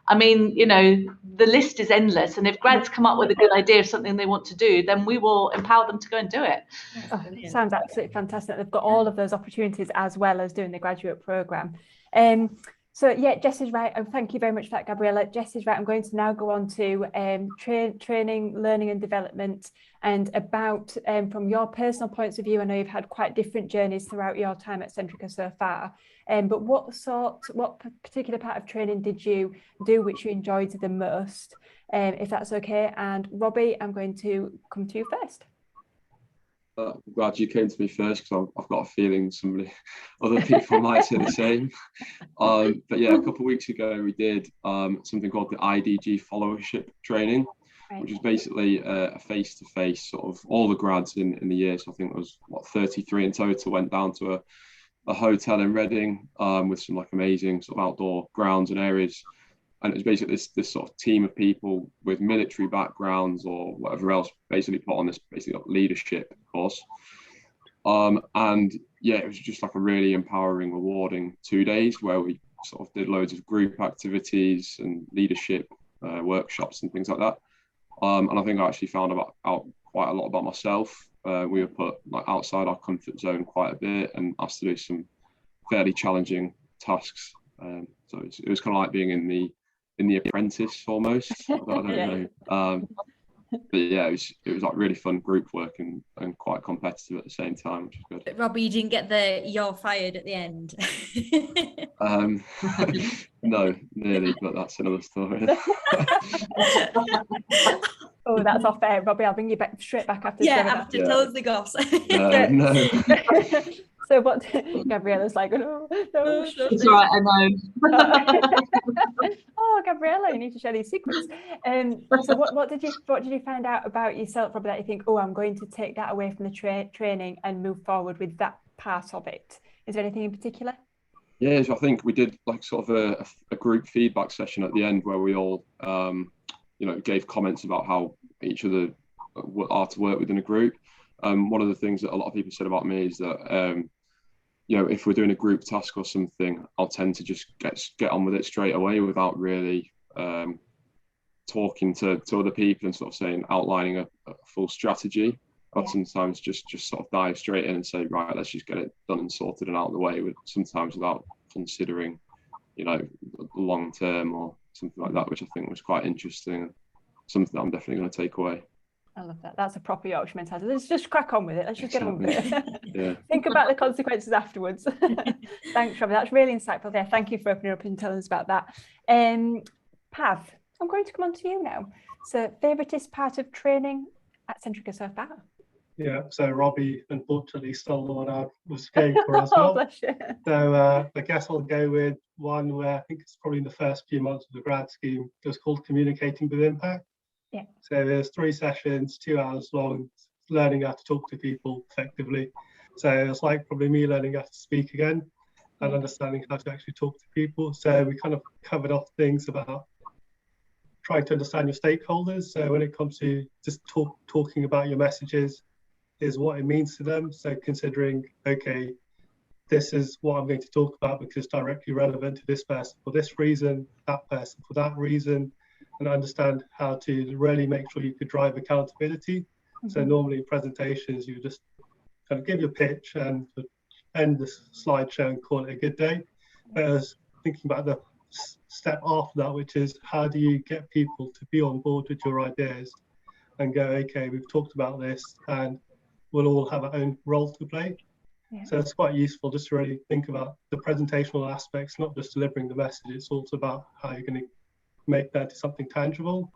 I mean, you know, the list is endless, and if grads come up with a good idea of something they want to do, then we will empower them to go and do it. Oh, sounds absolutely fantastic. They've got all of those opportunities as well as doing the graduate programme. So yeah, Jess is right, and thank you very much for that, Gabriella. Jess is right. I'm going to now go on to training, learning and development, and about from your personal points of view. I know you've had quite different journeys throughout your time at Centrica so far, but what particular part of training did you do which you enjoyed the most, if that's okay? And Robbie, I'm going to come to you first. I'm glad you came to me first, because I've got a feeling other people might say the same. But yeah, a couple of weeks ago we did something called the Idg Followership Training, which is basically a face-to-face sort of all the grads in the year. So I think it was 33 in total, went down to a hotel in Reading with some like amazing sort of outdoor grounds and areas. And it was basically this sort of team of people with military backgrounds or whatever else, basically put on this basically leadership course. And yeah, it was just like a really empowering, rewarding 2 days where we sort of did loads of group activities and leadership workshops and things like that. And I think I actually found out quite a lot about myself. We were put like outside our comfort zone quite a bit and asked to do some fairly challenging tasks. So it was kind of like being in the Apprentice almost. I don't know. But yeah, it was like really fun group work and quite competitive at the same time, which is good. But Robbie, you didn't get you're fired at the end. No, nearly, but that's another story. Oh, that's off air, Robbie. I'll bring you back straight back after. Close the goss. No. So what? Gabriella's like, no. It's all right, I know. Oh, Gabriella, you need to share these secrets. So what did you find out about yourself, Robbie, that you think, oh, I'm going to take that away from the training and move forward with that part of it? Is there anything in particular? Yeah, so I think we did like sort of a group feedback session at the end where we all, gave comments about how each other are to work within a group. One of the things that a lot of people said about me is that, if we're doing a group task or something, I'll tend to just get on with it straight away without really talking to other people and sort of outlining a full strategy. I'd sometimes just sort of dive straight in and say, right, let's just get it done and sorted and out of the way, sometimes without considering, the long term or something like that, which I think was quite interesting, something that I'm definitely going to take away. I love that. That's a proper Yorkshire mentality. Let's just crack on with it. Let's just get on with it. Yeah. Think about the consequences afterwards. Thanks, Robbie. That's really insightful there. Thank you for opening up and telling us about that. Pav, I'm going to come on to you now. So, favouriteest part of training at Centrica so far? Yeah, so Robbie unfortunately stole the one I was going for as well. Bless you. So I guess I'll go with one where I think it's probably in the first few months of the grad scheme. It was called Communicating with Impact. Yeah. So there's 3 sessions, 2 hours long, learning how to talk to people effectively. So it's like probably me learning how to speak again and understanding how to actually talk to people. So we kind of covered off things about trying to understand your stakeholders. So when it comes to just talking about your messages, is what it means to them. So considering, okay, this is what I'm going to talk about because it's directly relevant to this person for this reason, that person for that reason, and understand how to really make sure you could drive accountability. So normally in presentations, you just kind of give your pitch and end the slideshow and call it a good day. But I was thinking about the step after that, which is how do you get people to be on board with your ideas and go, okay, we've talked about this and we'll all have our own role to play. Yeah. So it's quite useful just to really think about the presentational aspects, not just delivering the message, it's also about how you're going to make that into something tangible.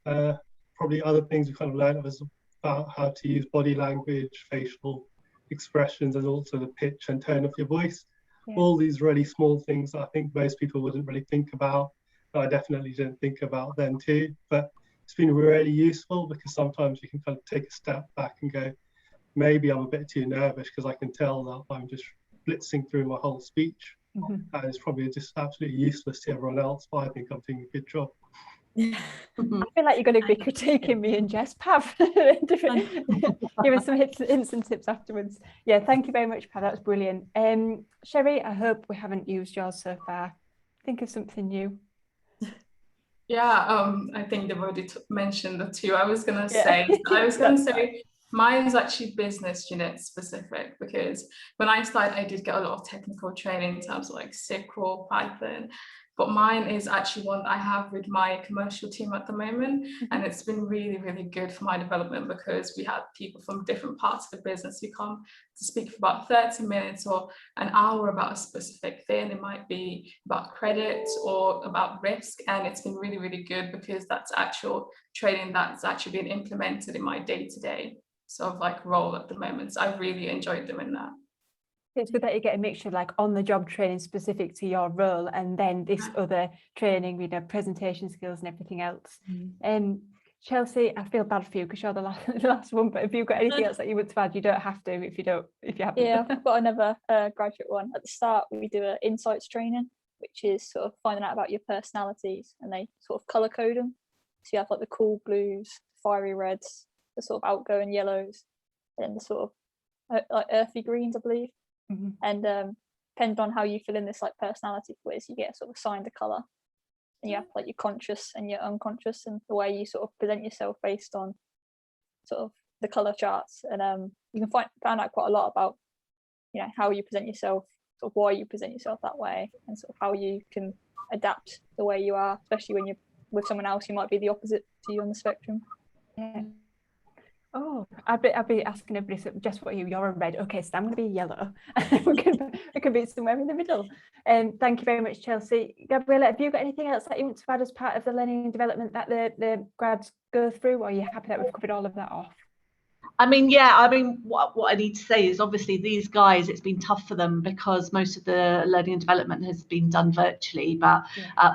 Probably other things we kind of learned was about how to use body language, facial expressions, and also the pitch and tone of your voice. Yeah. All these really small things that I think most people wouldn't really think about, but I definitely didn't think about then too. But it's been really useful because sometimes you can kind of take a step back and go, maybe I'm a bit too nervous because I can tell that I'm just blitzing through my whole speech. And it's probably just absolutely useless to everyone else, but I think I'm doing a good job. I feel like you're going to be critiquing me and Jess, Pav, giving some hints and tips afterwards. Yeah, thank you very much, Pav. That's brilliant. Sherry, I hope we haven't used yours so far. Think of something new. Yeah, I think they've already mentioned the 2 I was going to say. I was going to say mine is actually business unit specific because when I started, I did get a lot of technical training in terms of like SQL, Python, but mine is actually one that I have with my commercial team at the moment. And it's been really, really good for my development because we had people from different parts of the business who come to speak for about 30 minutes or an hour about a specific thing. It might be about credit or about risk. And it's been really, really good because that's actual training that's actually been implemented in my day-to-day sort of like role at the moment. So I really enjoyed doing that. It's good that you get a mixture of like on the job training specific to your role and then this other training, presentation skills and everything else. Chelsea, I feel bad for you because you're the last one, but have you got anything else that you would to add? You don't have to if you haven't. Yeah, I've got another graduate one. At the start, we do an insights training, which is sort of finding out about your personalities, and they sort of colour code them. So you have like the cool blues, fiery reds, the sort of outgoing yellows, and the sort of like earthy greens, I believe. And depending on how you fill in this like personality quiz, you get sort of assigned a colour, and you have like your conscious and your unconscious, and the way you sort of present yourself based on sort of the colour charts. And you can find out quite a lot about how you present yourself, sort of why you present yourself that way, and sort of how you can adapt the way you are, especially when you're with someone else who might be the opposite to you on the spectrum. Yeah. Oh, I'd be asking everybody, so just what you're a red. Okay, so I'm going to be yellow. we can be somewhere in the middle. Thank you very much, Chelsea. Gabriella, have you got anything else that you want to add as part of the learning and development that the grads go through, or are you happy that we've covered all of that off? I mean, yeah, I mean, what I need to say is obviously these guys, it's been tough for them because most of the learning and development has been done virtually, but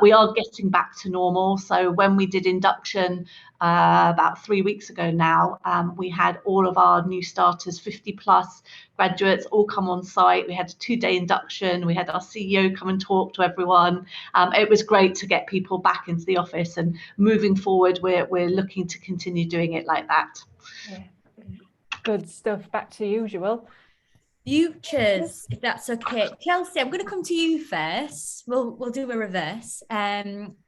we are getting back to normal. So when we did induction about 3 weeks ago now, we had all of our new starters, 50 plus graduates, all come on site. We had a 2-day induction. We had our CEO come and talk to everyone. It was great to get people back into the office, and moving forward, we're looking to continue doing it like that. Yeah. Good stuff. Back to usual. Futures, if that's okay. Chelsea, I'm going to come to you first. We'll do a reverse.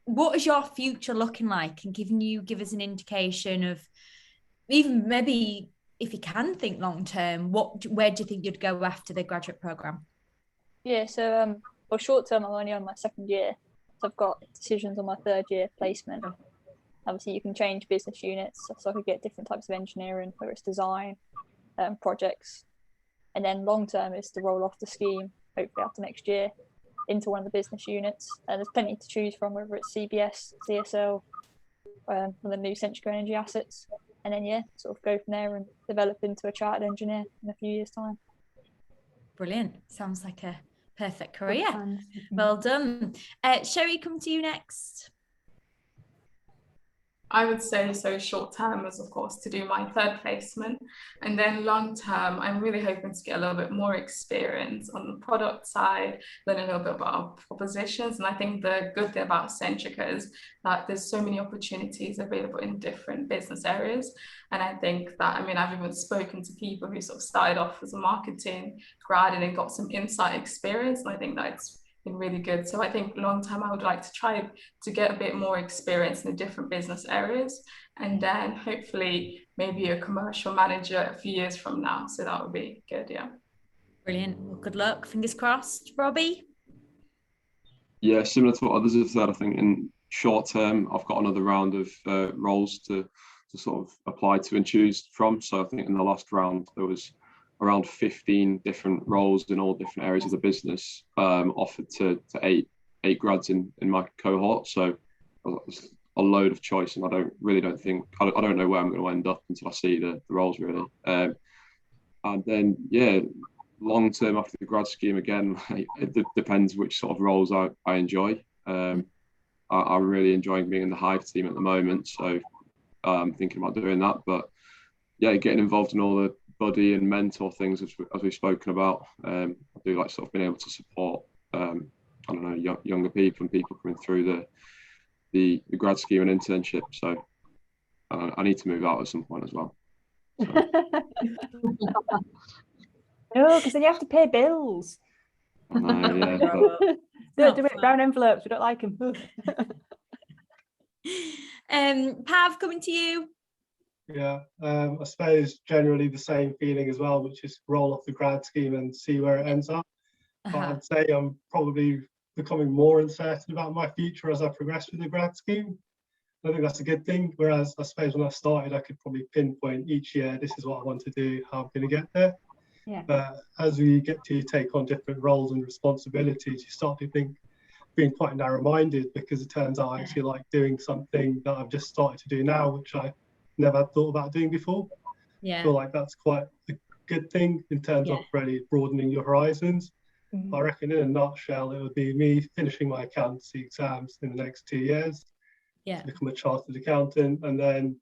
What is your future looking like, and give us an indication of, even maybe if you can think long term, where do you think you'd go after the graduate programme? Yeah, so for short term, I'm only on my 2nd year, so I've got decisions on my 3rd year placement. Obviously, you can change business units, so I could get different types of engineering, whether it's design, projects. And then long term is to roll off the scheme, hopefully after next year, into one of the business units. And there's plenty to choose from, whether it's CBS, CSL, one of the new Centrica energy assets. And then, sort of go from there and develop into a chartered engineer in a few years' time. Brilliant. Sounds like a perfect career. Well done. Sherry, come to you next. I would say so short term is, of course, to do my 3rd placement. And then long term, I'm really hoping to get a little bit more experience on the product side, learn a little bit about our propositions. And I think the good thing about Centrica is that there's so many opportunities available in different business areas. And I think that, I mean, I've even spoken to people who sort of started off as a marketing grad and then got some insight experience. And I think that's been really good. So I think long term, I would like to try to get a bit more experience in the different business areas, and then hopefully maybe a commercial manager a few years from now. So that would be good. Yeah. Brilliant. Well, good luck. Fingers crossed. Robbie? Yeah, similar to what others have said, I think in short term, I've got another round of roles to sort of apply to and choose from. So I think in the last round, there was around 15 different roles in all different areas of the business, offered to eight grads in my cohort. So a load of choice, and I don't know where I'm going to end up until I see the roles really. And then long term after the grad scheme, again, it depends which sort of roles I enjoy. I'm really enjoying being in the Hive team at the moment, so I'm thinking about doing that. But getting involved in all the buddy and mentor things as we've spoken about. I do like sort of being able to support younger people and people coming through the grad scheme and internship. So I need to move out at some point as well. So. No, because then you have to pay bills. I know, Don't do it. Brown envelopes, we don't like them. Pav, coming to you. Yeah, I suppose generally the same feeling as well, which is roll off the grad scheme and see where it ends up. But I'd say I'm probably becoming more uncertain about my future as I progress with the grad scheme. I think that's a good thing. Whereas I suppose when I started, I could probably pinpoint each year, this is what I want to do, how I'm going to get there. Yeah. But as we get to take on different roles and responsibilities, you start to think, being quite narrow-minded, because it turns out I actually like doing something that I've just started to do now, which I never thought about doing before. Yeah. I feel like that's quite a good thing in terms of really broadening your horizons. I reckon in a nutshell, it would be me finishing my accountancy exams in the next 2 years to become a chartered accountant, and then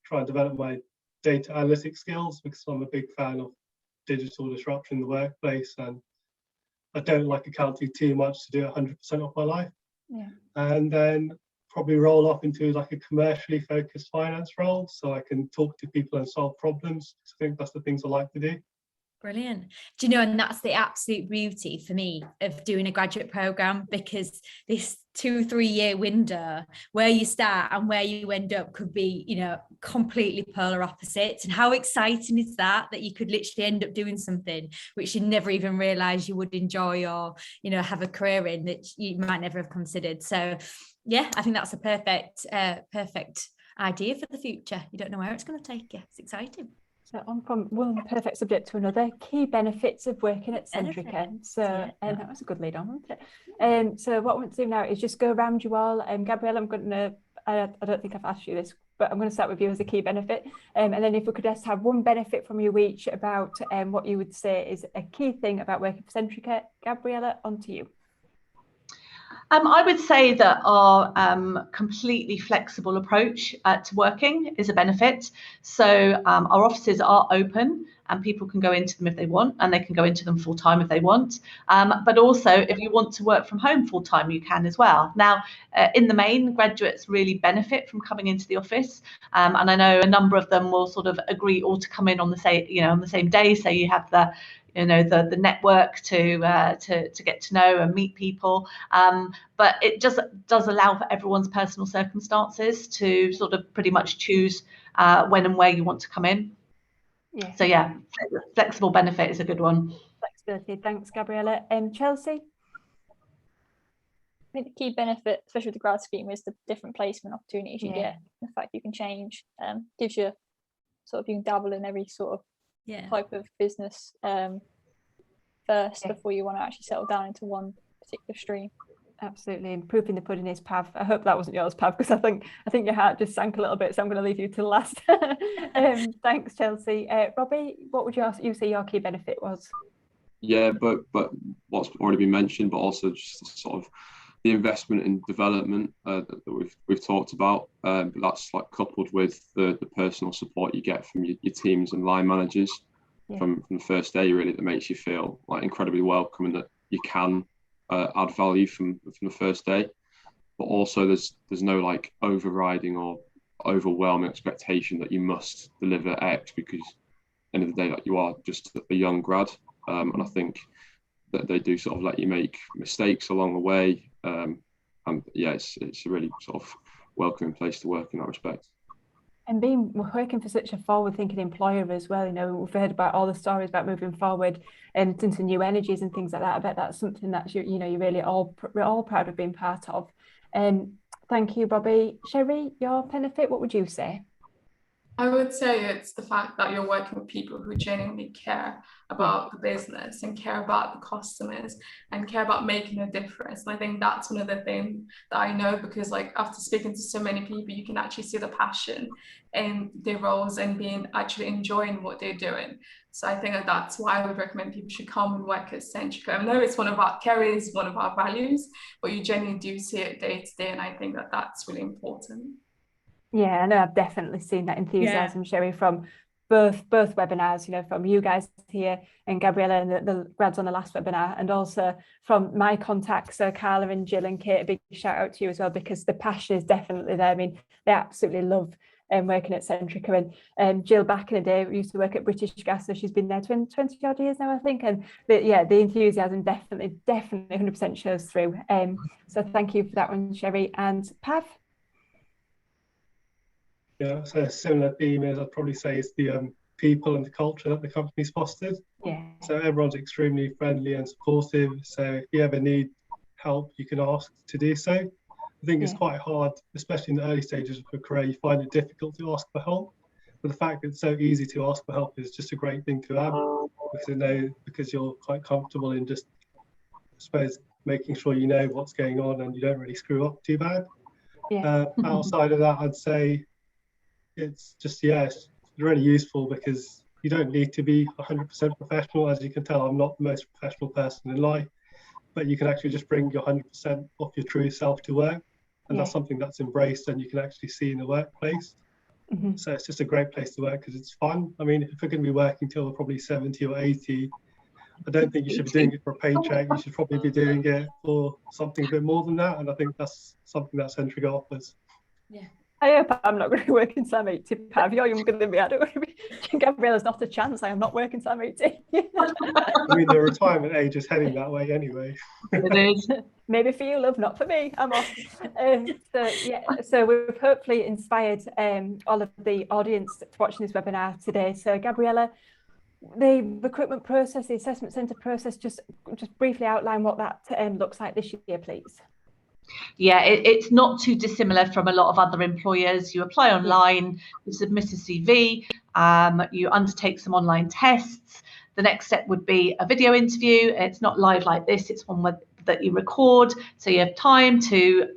try and develop my data analytics skills, because I'm a big fan of digital disruption in the workplace, and I don't like accounting too much to do 100% of my life. And then probably roll off into like a commercially focused finance role, so I can talk to people and solve problems. I think that's the things I like to do. Brilliant. Do you know, and that's the absolute beauty for me of doing a graduate program, because this 2-3 year window where you start and where you end up could be, you know, completely polar opposites. And how exciting is that you could literally end up doing something which you never even realize you would enjoy, or, you know, have a career in that you might never have considered. So yeah, I think that's a perfect idea for the future. You don't know where it's going to take you. It's exciting. So on from one perfect subject to another, key benefits of working at Centrica. So that was a good lead on, wasn't it? So what I want to do now is just go around you all. Gabrielle, I'm going to, I don't think I've asked you this but I'm going to start with you as a key benefit. And then if we could just have one benefit from you each about what you would say is a key thing about working for Centrica. Gabriella, on to you. I would say that our completely flexible approach to working is a benefit. So our offices are open and people can go into them if they want, and they can go into them full time if they want. But also, if you want to work from home full time, you can as well. Now, in the main, graduates really benefit from coming into the office, and I know a number of them will sort of agree all to come in on the same day. So you have the network to get to know and meet people, but it just does allow for everyone's personal circumstances to sort of pretty much choose when and where you want to come in. Yeah. So yeah, flexible benefit is a good one. Flexibility. Thanks, Gabriella. Chelsea? I think the key benefit, especially with the grad scheme, is the different placement opportunities you get. The fact you can change gives you you can dabble in every sort of type of business first before you want to actually settle down into one particular stream. Absolutely. And proof in the pudding is Pav. I hope that wasn't yours, Pav, because I think your heart just sank a little bit, so I'm going to leave you to last. Thanks, Chelsea. Robbie, what would you say your key benefit was? Yeah, but what's already been mentioned, but also just sort of the investment in development that we've talked about. But that's like coupled with the personal support you get from your teams and line managers from the first day, really, that makes you feel like incredibly welcome and that you can add value from the first day. But also there's no like overriding or overwhelming expectation that you must deliver X, because at the end of the day, like, you are just a young grad, and I think that they do sort of let you make mistakes along the way, and yeah, it's a really sort of welcoming place to work in that respect. And working for such a forward-thinking employer as well, we've heard about all the stories about moving forward and into new energies and things like that. I bet that's something that you're really all proud of being part of. Thank you, Robbie. Sherry, your benefit, what would you say? I would say it's the fact that you're working with people who genuinely care about the business and care about the customers and care about making a difference. And I think that's one of the things that I know, because like after speaking to so many people, you can actually see the passion in their roles and actually enjoying what they're doing. So I think that's why I would recommend people should come and work at Centrica. I know it's care is one of our values, but you genuinely do see it day to day, and I think that that's really important. Yeah, I know I've definitely seen that enthusiasm, Sherry, from both webinars, from you guys here and Gabriella and the grads on the last webinar, and also from my contacts, so Carla and Jill and Kate, a big shout out to you as well, because the passion is definitely there. I mean, they absolutely love working at Centrica, and Jill back in the day used to work at British Gas, so she's been there 20 odd years now, I think, and the enthusiasm definitely 100% shows through. So thank you for that one, Sherry. And Pav? Yeah, so a similar theme is, I'd probably say, is the people and the culture that the company's fostered. Yeah. So everyone's extremely friendly and supportive. So if you ever need help, you can ask to do so. I think it's quite hard, especially in the early stages of a career, you find it difficult to ask for help. But the fact that it's so easy to ask for help is just a great thing to have, because you're quite comfortable in just, I suppose, making sure you know what's going on and you don't really screw up too bad. Yeah. Outside of that, I'd say it's just, it's really useful because you don't need to be 100% professional. As you can tell, I'm not the most professional person in life, but you can actually just bring your 100% of your true self to work. And that's something that's embraced and you can actually see in the workplace. Mm-hmm. So it's just a great place to work because it's fun. I mean, if we're going to be working till we're probably 70 or 80, I don't think you should be doing it for a paycheck. You should probably be doing it for something a bit more than that. And I think that's something that Centrica offers. Yeah. I hope I'm not going to be working till I'm 80, Pav. You're younger than me. I don't want to be. Gabriella's not a chance. I am not working till I'm 80. I mean, the retirement age is heading that way anyway. It is. Maybe for you, love, not for me. I'm off. So we've hopefully inspired all of the audience watching this webinar today. So Gabriella, the recruitment process, the assessment centre process, just briefly outline what that looks like this year, please. Yeah, it's not too dissimilar from a lot of other employers. You apply online, you submit a CV, you undertake some online tests. The next step would be a video interview. It's not live like this, it's one that you record, so you have time to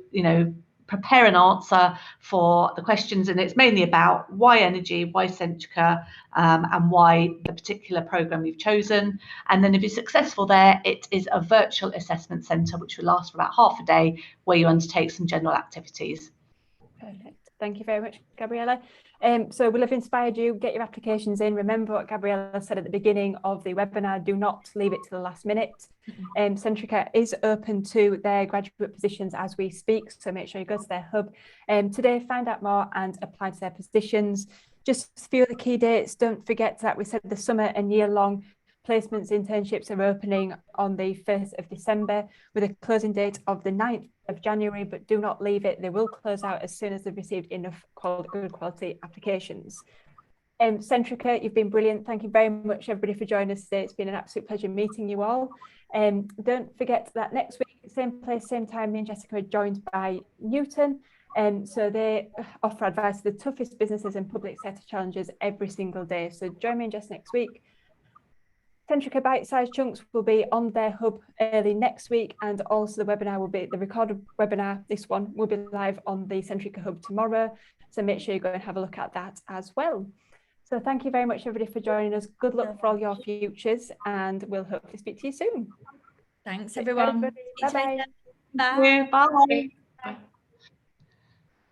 prepare an answer for the questions, and it's mainly about why energy, why Centrica, and why the particular programme you've chosen. And then if you're successful there, it is a virtual assessment centre which will last for about half a day, where you undertake some general activities. Perfect. Thank you very much, Gabriella. So we'll have inspired you. Get your applications in. Remember what Gabriella said at the beginning of the webinar. Do not leave it to the last minute. Centrica is open to their graduate positions as we speak, so make sure you go to their hub today, find out more and apply to their positions. Just a few of the key dates. Don't forget that we said the summer and year-long placements internships are opening on the 1st of December with a closing date of the 9th of January, but do not leave it. They will close out as soon as they've received enough good quality applications. Centrica, you've been brilliant. Thank you very much, everybody, for joining us today. It's been an absolute pleasure meeting you all. Don't forget that next week, same place, same time, me and Jessica are joined by Newton. So they offer advice to the toughest businesses and public sector challenges every single day. So join me and Jess next week. Centrica bite-sized chunks will be on their hub early next week, and also the webinar will be, the recorded webinar, this one will be live on the Centrica hub tomorrow. So make sure you go and have a look at that as well. So thank you very much, everybody, for joining us. Good luck for all your futures, and we'll hopefully speak to you soon. Thanks, everyone. Bye-bye. Bye. Bye.